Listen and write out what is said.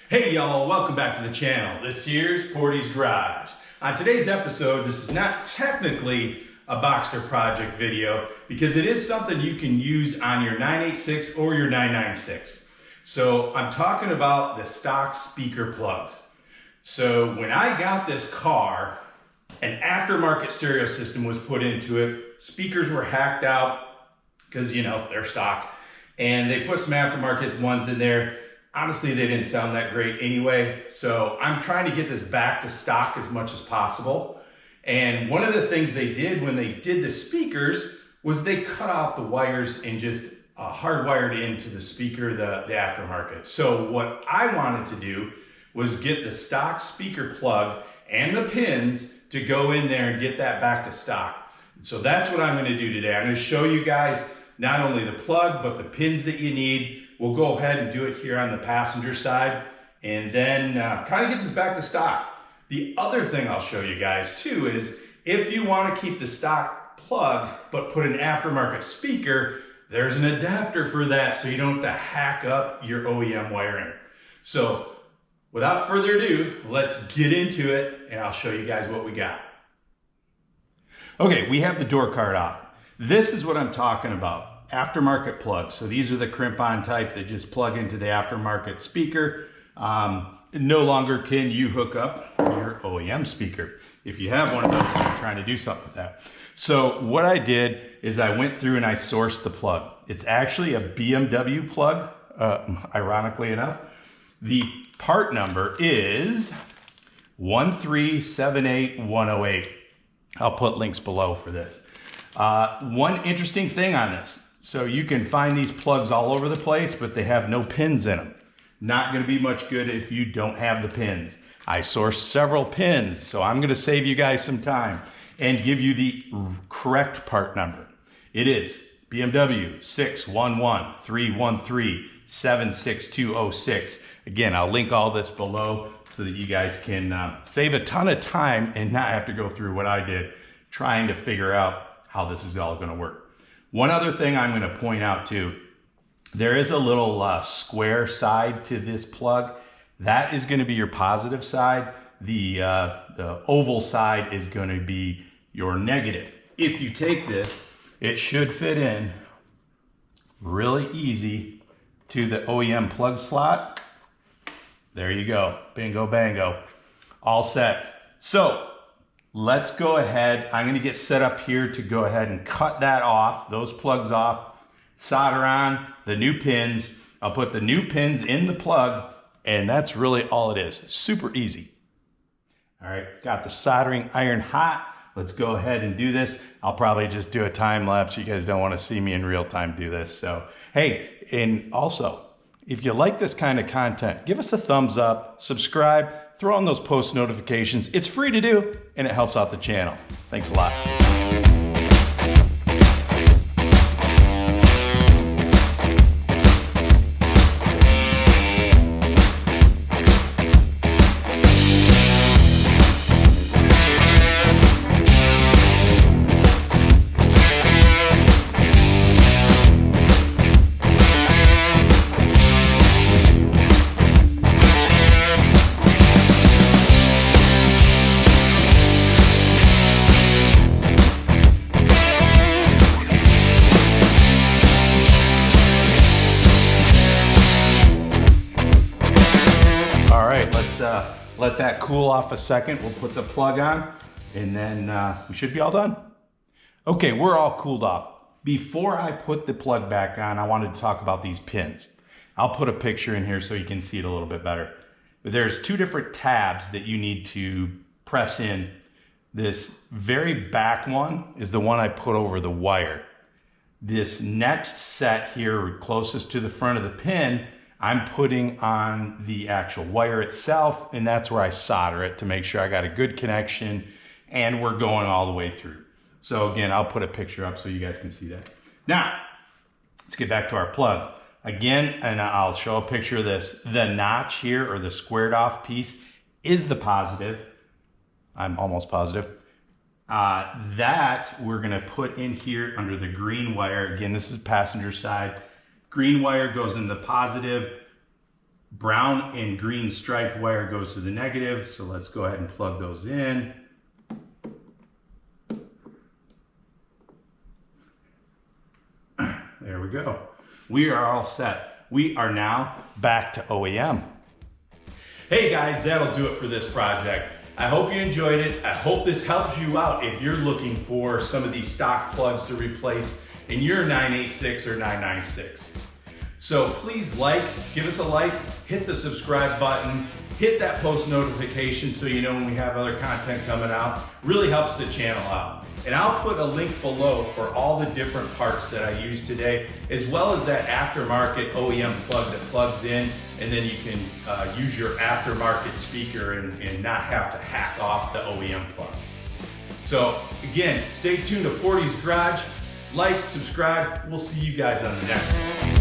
Hey y'all, welcome back to the channel. This here's Portie's Garage. On today's episode, this is not technically a Boxster project video because it is something you can use on your 986 or your 996. So I'm talking about the stock speaker plugs. So when I got this car, an aftermarket stereo system was put into it. Speakers were hacked out because, you know, they're stock. And they put some aftermarket ones in there. Honestly, they didn't sound that great anyway. So I'm trying to get this back to stock as much as possible. And one of the things they did when they did the speakers was they cut out the wires and just hardwired into the speaker, the aftermarket. So what I wanted to do was get the stock speaker plug and the pins to go in there and get that back to stock. So that's what I'm going to do today. I'm going to show you guys not only the plug, but the pins that you need. We'll go ahead and do it here on the passenger side and then kind of get this back to stock. The other thing I'll show you guys too is if you want to keep the stock plug but put an aftermarket speaker, there's an adapter for that so you don't have to hack up your OEM wiring. So without further ado, let's get into it and I'll show you guys what we got. Okay, we have the door card off. This is what I'm talking about. Aftermarket plugs. So these are the crimp-on type that just plug into the aftermarket speaker. No longer can you hook up your OEM speaker. If you have one of those, you're trying to do something with that. So what I did is I went through and I sourced the plug. It's actually a BMW plug, ironically enough. The part number is 1378108. I'll put links below for this. One interesting thing on this. So you can find these plugs all over the place, but they have no pins in them. Not going to be much good if you don't have the pins. I sourced several pins, so I'm going to save you guys some time and give you the correct part number. It is BMW 611-313-76206. Again, I'll link all this below so that you guys can save a ton of time and not have to go through what I did trying to figure out how this is all going to work. One other thing I'm going to point out too, there is a little square side to this plug. That is going to be your positive side. The oval side is going to be your negative. If you take this, it should fit in really easy to the OEM plug slot. There you go. Bingo, bango. All set. So let's go ahead. I'm going to get set up here to go ahead and cut that off, those plugs off, solder on the new pins. I'll put the new pins in the plug, and that's really all it is. Super easy. All right, got the soldering iron hot. Let's go ahead and do this. I'll probably just do a time lapse. You guys don't want to see me in real time do this. So, hey, and also, if you like this kind of content, give us a thumbs up, subscribe, throw on those post notifications. It's free to do, and it helps out the channel. Thanks a lot. Let that cool off a second. We'll put the plug on and then we should be all done. Okay, we're all cooled off. Before I put the plug back on, I wanted to talk about these pins. I'll put a picture in here so you can see it a little bit better. But there's two different tabs that you need to press in. This very back one is the one I put over the wire. This next set here, closest to the front of the pin, I'm putting on the actual wire itself, and that's where I solder it to make sure I got a good connection and we're going all the way through. So again, I'll put a picture up so you guys can see that. Now, let's get back to our plug. Again, and I'll show a picture of this. The notch here, or the squared off piece, is the positive. I'm almost positive. That we're gonna put in here under the green wire. Again, this is passenger side. Green wire goes in the positive, brown and green striped wire goes to the negative. So let's go ahead and plug those in. There we go. We are all set. We are now back to OEM. Hey guys, that'll do it for this project. I hope you enjoyed it. I hope this helps you out if you're looking for some of these stock plugs to replace in your 986 or 996. So please give us a like, hit the subscribe button, hit that post notification so you know when we have other content coming out. Really helps the channel out. And I'll put a link below for all the different parts that I used today, as well as that aftermarket OEM plug that plugs in, and then you can use your aftermarket speaker and not have to hack off the OEM plug. So again, stay tuned to Portie's Garage. Like, subscribe. We'll see you guys on the next one.